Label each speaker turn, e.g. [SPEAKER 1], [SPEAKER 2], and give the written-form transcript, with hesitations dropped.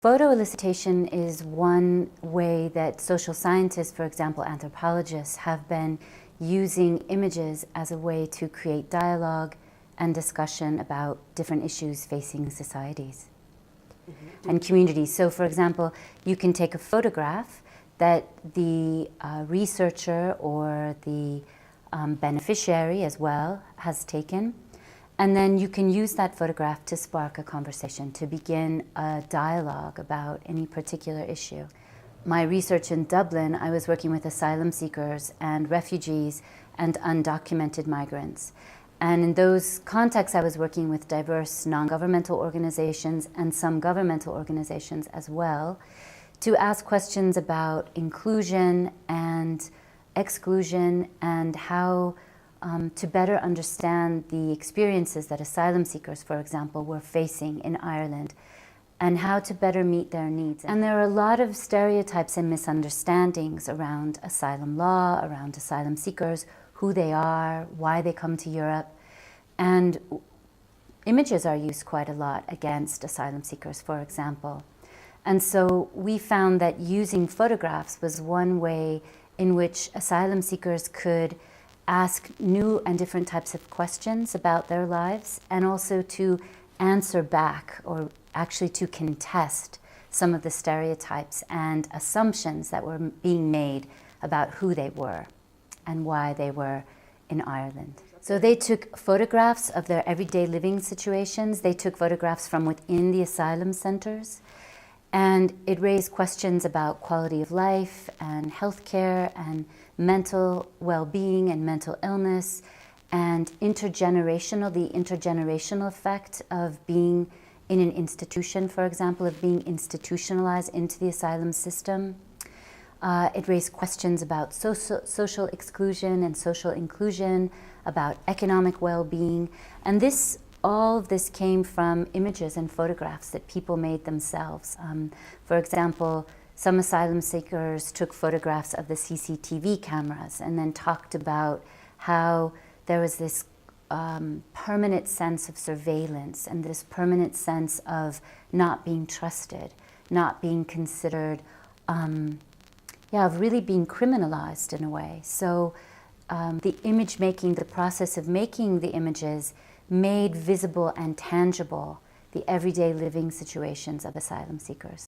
[SPEAKER 1] Photo elicitation is one way that social scientists, for example, anthropologists, have been using images as a way to create dialogue and discussion about different issues facing societies and communities. So, for example, you can take a photograph that the researcher or the beneficiary as well has taken, and then you can use that photograph to spark a conversation, to begin a dialogue about any particular issue. My research in Dublin, I was working with asylum seekers and refugees and undocumented migrants. And in those contexts, I was working with diverse non-governmental organizations and some governmental organizations as well, to ask questions about inclusion and exclusion and how to better understand the experiences that asylum seekers, for example, were facing in Ireland, and how to better meet their needs. And there are a lot of stereotypes and misunderstandings around asylum law, around asylum seekers, who they are, why they come to Europe. And images are used quite a lot against asylum seekers, for example. And so we found that using photographs was one way in which asylum seekers could ask new and different types of questions about their lives, and also to answer back, or actually to contest some of the stereotypes and assumptions that were being made about who they were and why they were in Ireland. So they took photographs of their everyday living situations. They took photographs from within the asylum centers, and it raised questions about quality of life and healthcare and mental well-being and mental illness and the intergenerational effect of being in an institution, for example, of being institutionalized into the asylum system. It raised questions about social exclusion and social inclusion, about economic well-being, and all of this came from images and photographs that people made themselves. For example, some asylum seekers took photographs of the CCTV cameras and then talked about how there was this permanent sense of surveillance and this permanent sense of not being trusted, not being considered, of really being criminalized in a way. So the image making, the process of making the images made visible and tangible the everyday living situations of asylum seekers.